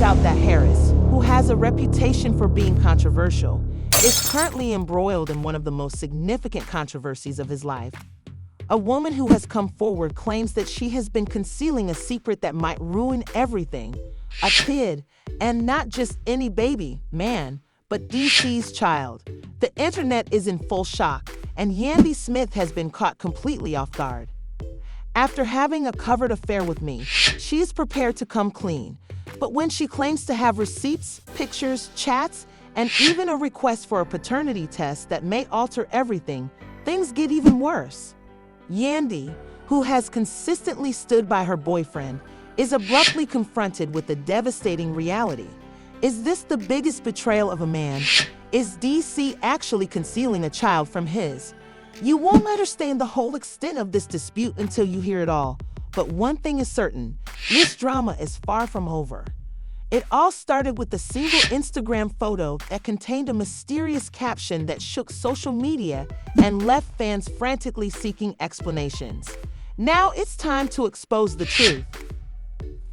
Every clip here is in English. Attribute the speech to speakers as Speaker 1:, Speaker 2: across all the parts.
Speaker 1: out that Harris, who has a reputation for being controversial, is currently embroiled in one of the most significant controversies of his life. A woman who has come forward claims that she has been concealing a secret that might ruin everything. A kid, and not just any baby, man, but DC's child. The internet is in full shock, and Yandy Smith has been caught completely off guard. After having a covert affair with me, she is prepared to come clean. But when she claims to have receipts, pictures, chats, and even a request for a paternity test that may alter everything, things get even worse. Yandy, who has consistently stood by her boyfriend, is abruptly confronted with the devastating reality. Is this the biggest betrayal of a man? Is DC actually concealing a child from his? You won't understand the whole extent of this dispute until you hear it all. But one thing is certain, this drama is far from over. It all started with a single Instagram photo that contained a mysterious caption that shook social media and left fans frantically seeking explanations. Now it's time to expose the truth.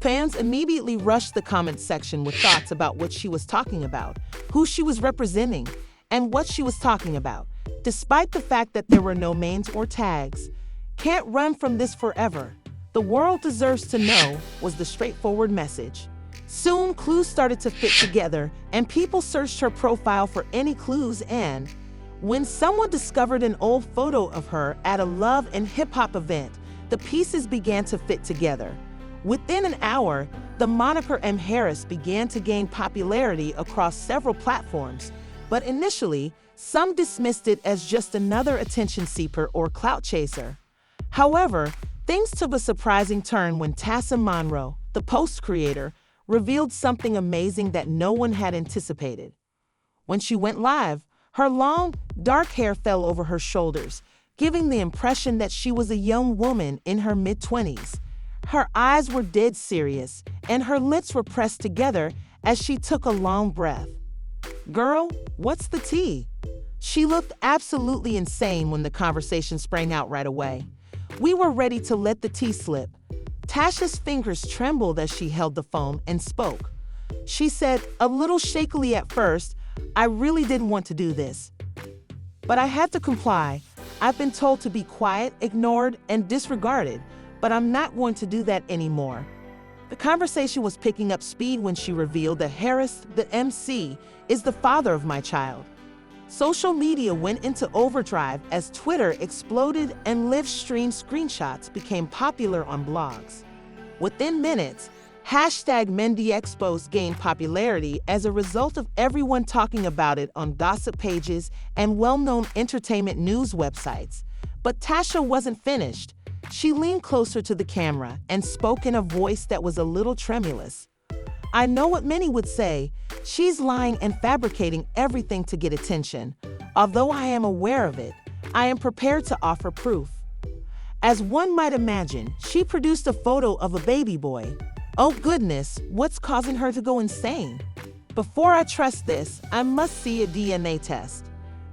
Speaker 1: Fans immediately rushed the comment section with thoughts about what she was talking about, who she was representing, and what she was talking about. Despite the fact that there were no names or tags, "Can't run from this forever. The world deserves to know," was the straightforward message. Soon, clues started to fit together, and people searched her profile for any clues, and when someone discovered an old photo of her at a love and hip-hop event, the pieces began to fit together. Within an hour, the moniker M. Harris began to gain popularity across several platforms, but initially, some dismissed it as just another attention seeker or clout chaser. However, things took a surprising turn when Tasha Monroe, the Post creator, revealed something amazing that no one had anticipated. When she went live, her long, dark hair fell over her shoulders, giving the impression that she was a young woman in her mid-20s. Her eyes were dead serious, and her lips were pressed together as she took a long breath. "Girl, what's the tea?" She looked absolutely insane when the conversation sprang out right away. We were ready to let the tea slip. Tasha's fingers trembled as she held the phone and spoke. She said, a little shakily at first, "I really didn't want to do this, but I had to comply. I've been told to be quiet, ignored, and disregarded, but I'm not going to do that anymore." The conversation was picking up speed when she revealed that Harris, the MC, is the father of my child. Social media went into overdrive as Twitter exploded and live stream screenshots became popular on blogs. Within minutes, #Mendeecees gained popularity as a result of everyone talking about it on gossip pages and well-known entertainment news websites. But Tasha wasn't finished. She leaned closer to the camera and spoke in a voice that was a little tremulous. "I know what many would say. She's lying and fabricating everything to get attention. Although I am aware of it, I am prepared to offer proof." As one might imagine, she produced a photo of a baby boy. Oh goodness, what's causing her to go insane? "Before I trust this, I must see a DNA test.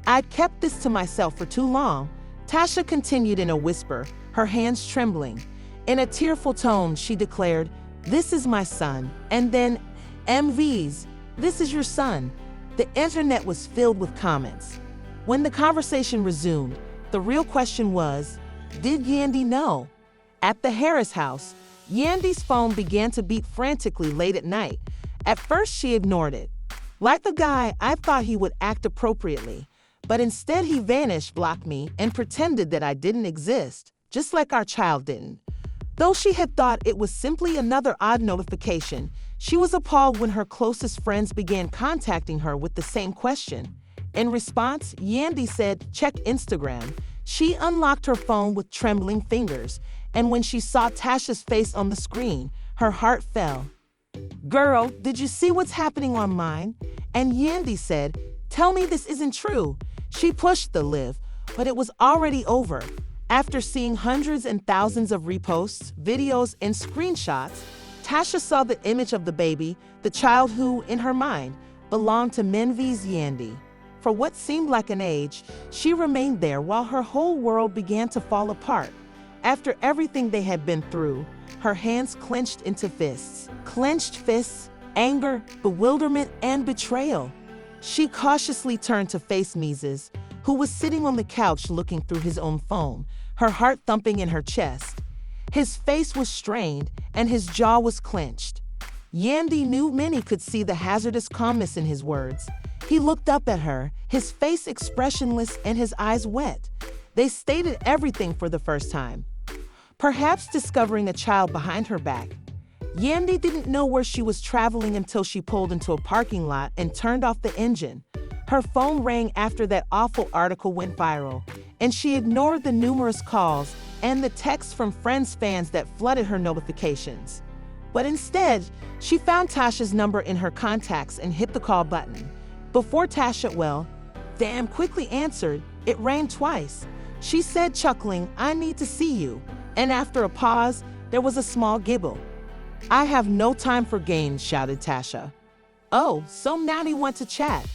Speaker 1: I'd kept this to myself for too long," Tasha continued in a whisper, her hands trembling. In a tearful tone, she declared, "This is my son," and then, "MVs, this is your son." The internet was filled with comments. When the conversation resumed, the real question was, did Yandy know? At the Harris house, Yandy's phone began to beep frantically late at night. At first, she ignored it. Like the guy, I thought he would act appropriately, but instead he vanished, blocked me, and pretended that I didn't exist, just like our child didn't. Though she had thought it was simply another odd notification, she was appalled when her closest friends began contacting her with the same question. In response, Yandy said, "Check Instagram." She unlocked her phone with trembling fingers, and when she saw Tasha's face on the screen, her heart fell. "Girl, did you see what's happening on mine?" And Yandy said, "Tell me this isn't true." She pushed the live, but it was already over. After seeing hundreds and thousands of reposts, videos, and screenshots, Tasha saw the image of the baby, the child who, in her mind, belonged to Mendeecees Yandy. For what seemed like an age, she remained there while her whole world began to fall apart. After everything they had been through, her hands clenched into fists. Clenched fists, anger, bewilderment, and betrayal. She cautiously turned to face Mendeecees, who was sitting on the couch looking through his own phone, her heart thumping in her chest. His face was strained and his jaw was clenched. Yandy knew many could see the hazardous calmness in his words. He looked up at her, his face expressionless and his eyes wet. They stated everything for the first time, perhaps discovering a child behind her back. Yandy didn't know where she was traveling until she pulled into a parking lot and turned off the engine. Her phone rang after that awful article went viral, and she ignored the numerous calls and the texts from Friends fans that flooded her notifications. But instead, she found Tasha's number in her contacts and hit the call button. Before Tasha, quickly answered, it rang twice. She said, chuckling, "I need to see you." And after a pause, there was a small giggle. "I have no time for games," shouted Tasha. "Oh, so now you want to chat?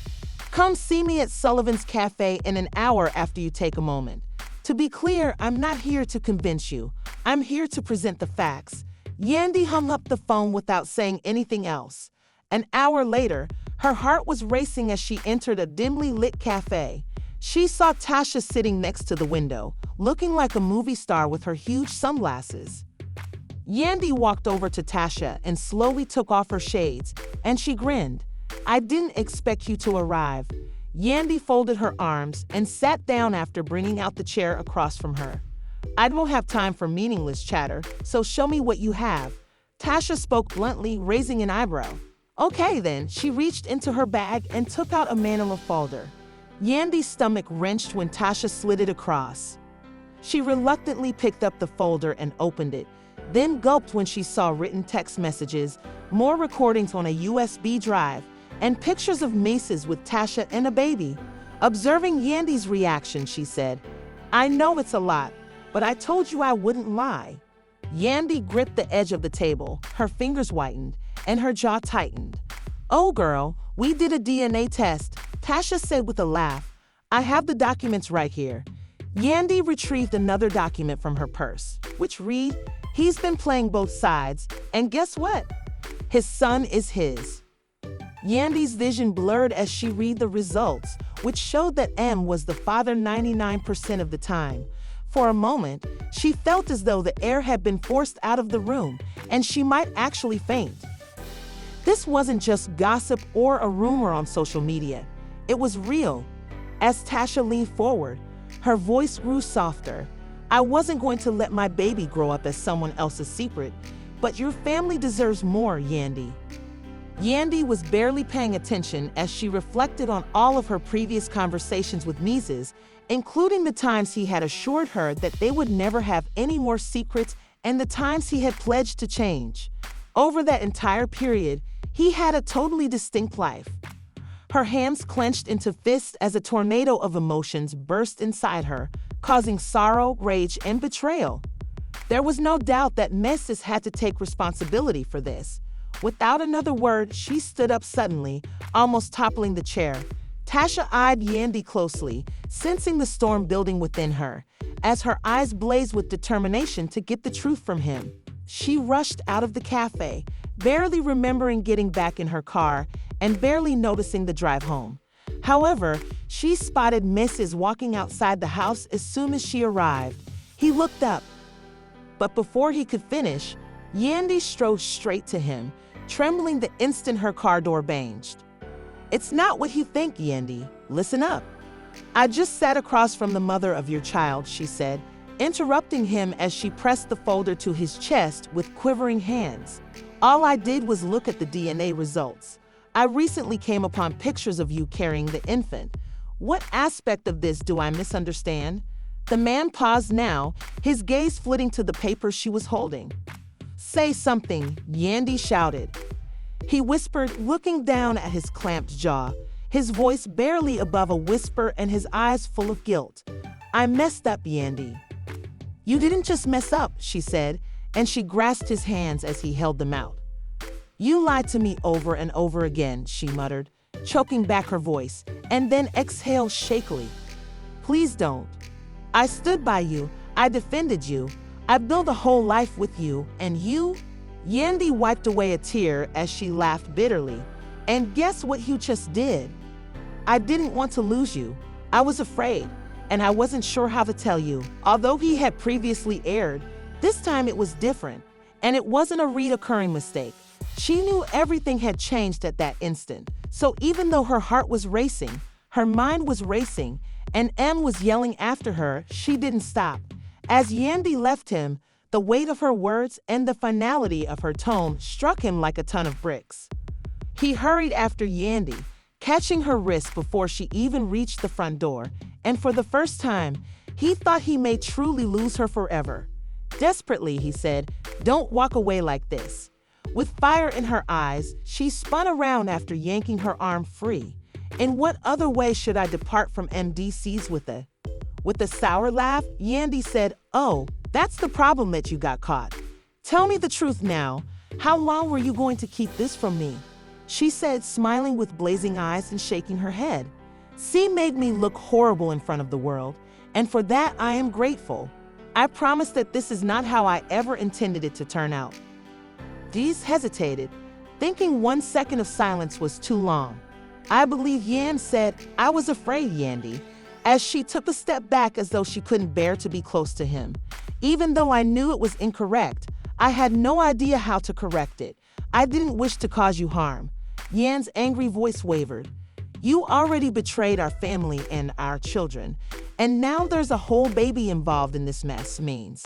Speaker 1: Come see me at Sullivan's Cafe in an hour after you take a moment. To be clear, I'm not here to convince you. I'm here to present the facts." Yandy hung up the phone without saying anything else. An hour later, her heart was racing as she entered a dimly lit cafe. She saw Tasha sitting next to the window, looking like a movie star with her huge sunglasses. Yandy walked over to Tasha and slowly took off her shades, and she grinned. "I didn't expect you to arrive." Yandy folded her arms and sat down after bringing out the chair across from her. "I don't have time for meaningless chatter, so show me what you have." Tasha spoke bluntly, raising an eyebrow. "Okay then." She reached into her bag and took out a manila folder. Yandy's stomach wrenched when Tasha slid it across. She reluctantly picked up the folder and opened it, then gulped when she saw written text messages, more recordings on a USB drive, and pictures of Mendeecees with Tasha and a baby. Observing Yandy's reaction, she said, "I know it's a lot, but I told you I wouldn't lie." Yandy gripped the edge of the table, her fingers whitened, and her jaw tightened. "Oh girl, we did a DNA test," Tasha said with a laugh. "I have the documents right here." Yandy retrieved another document from her purse, which read, "He's been playing both sides, and guess what? His son is his." Yandy's vision blurred as she read the results, which showed that M was the father 99% of the time. For a moment, she felt as though the air had been forced out of the room, and she might actually faint. This wasn't just gossip or a rumor on social media. It was real. As Tasha leaned forward, her voice grew softer. "I wasn't going to let my baby grow up as someone else's secret, but your family deserves more, Yandy." Yandy was barely paying attention as she reflected on all of her previous conversations with Mendeecees, including the times he had assured her that they would never have any more secrets and the times he had pledged to change. Over that entire period, he had a totally distinct life. Her hands clenched into fists as a tornado of emotions burst inside her, causing sorrow, rage, and betrayal. There was no doubt that Mendeecees had to take responsibility for this. Without another word, she stood up suddenly, almost toppling the chair. Tasha eyed Yandy closely, sensing the storm building within her, as her eyes blazed with determination to get the truth from him. She rushed out of the cafe, barely remembering getting back in her car and barely noticing the drive home. However, she spotted Mendeecees walking outside the house as soon as she arrived. He looked up, but before he could finish, Yandy strode straight to him, trembling the instant her car door banged. "It's not what you think, Yandy. Listen up. I just sat across from the mother of your child," she said, interrupting him as she pressed the folder to his chest with quivering hands. "All I did was look at the DNA results. I recently came upon pictures of you carrying the infant. What aspect of this do I misunderstand?" The man paused now, his gaze flitting to the paper she was holding. "Say something," Yandy shouted. He whispered, looking down at his clamped jaw, his voice barely above a whisper and his eyes full of guilt. "I messed up, Yandy." "You didn't just mess up," she said, and she grasped his hands as he held them out. "You lied to me over and over again," she muttered, choking back her voice, and then exhaled shakily. "Please don't. I stood by you. I defended you. I built a whole life with you, and you Yandy wiped away a tear as she laughed bitterly. And guess what you just did? I didn't want to lose you. I was afraid, and I wasn't sure how to tell you. Although he had previously erred, this time it was different, and it wasn't a reoccurring mistake. She knew everything had changed at that instant. So even though her heart was racing, her mind was racing, and M was yelling after her, she didn't stop. As Yandy left him, the weight of her words and the finality of her tone struck him like a ton of bricks. He hurried after Yandy, catching her wrist before she even reached the front door, and for the first time, he thought he may truly lose her forever. Desperately, he said, "Don't walk away like this." With fire in her eyes, she spun around after yanking her arm free. "In what other way should I depart from Mendeecees with a..." With a sour laugh, Yandy said, "Oh, that's the problem that you got caught. Tell me the truth now. How long were you going to keep this from me?" She said, smiling with blazing eyes and shaking her head. "C made me look horrible in front of the world, and for that I am grateful. I promise that this is not how I ever intended it to turn out." Dees hesitated, thinking 1 second of silence was too long. "I believe Yan said, I was afraid, Yandy," as she took a step back as though she couldn't bear to be close to him. "Even though I knew it was incorrect, I had no idea how to correct it. I didn't wish to cause you harm." Yan's angry voice wavered. "You already betrayed our family and our children, and now there's a whole baby involved in this mess means.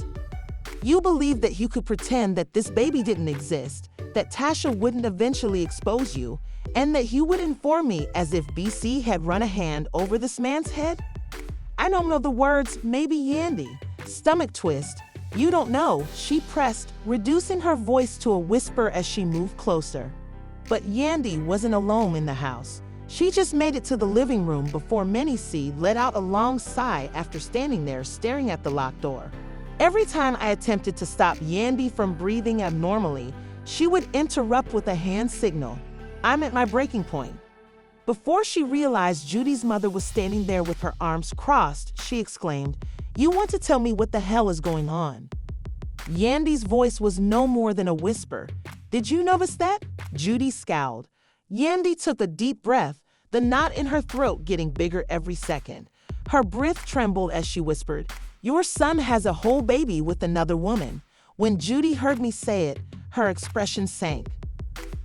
Speaker 1: You believe that you could pretend that this baby didn't exist, that Tasha wouldn't eventually expose you, and that you would inform me as if BC had run a hand over this man's head? I don't know the words, maybe Yandy." Stomach twist. "You don't know," she pressed, reducing her voice to a whisper as she moved closer. But Yandy wasn't alone in the house. She just made it to the living room before Mendeecees let out a long sigh after standing there staring at the locked door. Every time I attempted to stop Yandy from breathing abnormally, she would interrupt with a hand signal. I'm at my breaking point. Before she realized Judy's mother was standing there with her arms crossed, she exclaimed, "You want to tell me what the hell is going on?" Yandy's voice was no more than a whisper. "Did you notice that?" Judy scowled. Yandy took a deep breath, the knot in her throat getting bigger every second. Her breath trembled as she whispered, "Your son has a whole baby with another woman." When Judy heard me say it, her expression sank.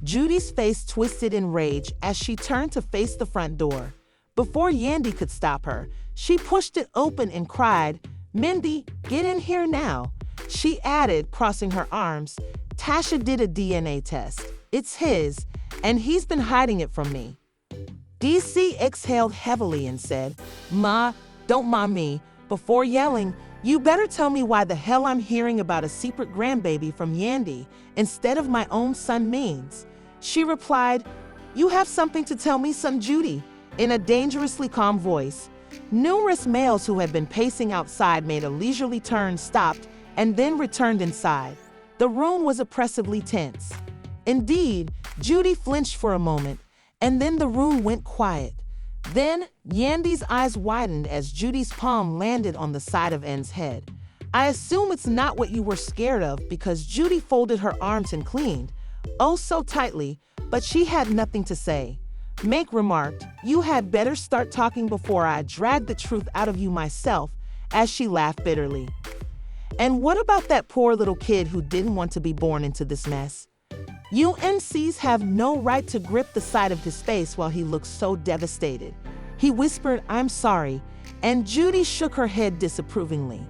Speaker 1: Judy's face twisted in rage as she turned to face the front door. Before Yandy could stop her, she pushed it open and cried, "Mendy, get in here now." She added, crossing her arms, "Tasha did a DNA test. It's his, and he's been hiding it from me." DC exhaled heavily and said, "Ma, don't mind me." Before yelling, "You better tell me why the hell I'm hearing about a secret grandbaby from Yandy instead of my own son means." She replied, "You have something to tell me, son Judy," in a dangerously calm voice. Numerous males who had been pacing outside made a leisurely turn, stopped, and then returned inside. The room was oppressively tense. Indeed, Judy flinched for a moment, and then the room went quiet. Then, Yandy's eyes widened as Judy's palm landed on the side of N's head. "I assume it's not what you were scared of," because Judy folded her arms and cleaned, oh so tightly, but she had nothing to say. Make remarked, "You had better start talking before I drag the truth out of you myself," as she laughed bitterly. "And what about that poor little kid who didn't want to be born into this mess? You NCs have no right to grip the side of his face while he looks so devastated." He whispered, "I'm sorry," and Judy shook her head disapprovingly.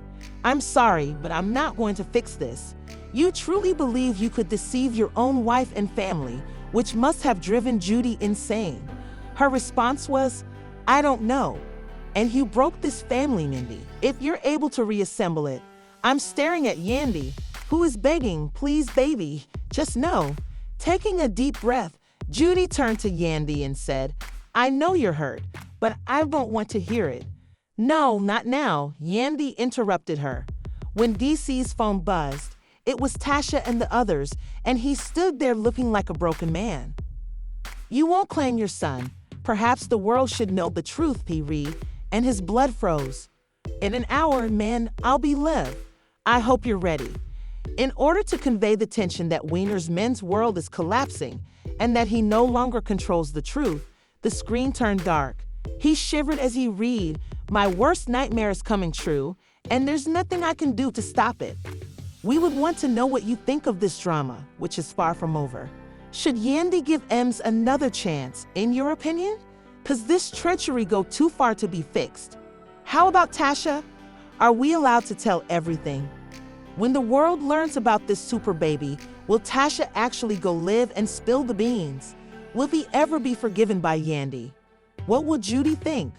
Speaker 1: "I'm sorry, but I'm not going to fix this. You truly believe you could deceive your own wife and family, which must have driven Judy insane." Her response was, "I don't know. And you broke this family, Mendy. If you're able to reassemble it." I'm staring at Yandy, who is begging, "Please, baby, just know." Taking a deep breath, Judy turned to Yandy and said, "I know you're hurt, but I don't want to hear it." "No, not now," Yandy interrupted her. When DC's phone buzzed, it was Tasha and the others, and he stood there looking like a broken man. "You won't claim your son. Perhaps the world should know the truth," he read, and his blood froze. "In an hour, man, I'll be live. I hope you're ready." In order to convey the tension that Wiener's men's world is collapsing and that he no longer controls the truth, the screen turned dark. He shivered as he read, "My worst nightmare is coming true, and there's nothing I can do to stop it." We would want to know what you think of this drama, which is far from over. Should Yandy give Ems another chance, in your opinion? Does this treachery go too far to be fixed? How about Tasha? Are we allowed to tell everything? When the world learns about this super baby, will Tasha actually go live and spill the beans? Will he ever be forgiven by Yandy? What will Judy think?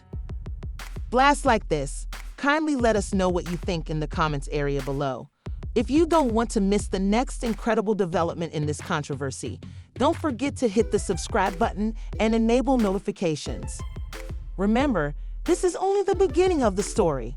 Speaker 1: Blasts like this, kindly let us know what you think in the comments area below. If you don't want to miss the next incredible development in this controversy, don't forget to hit the subscribe button and enable notifications. Remember, this is only the beginning of the story.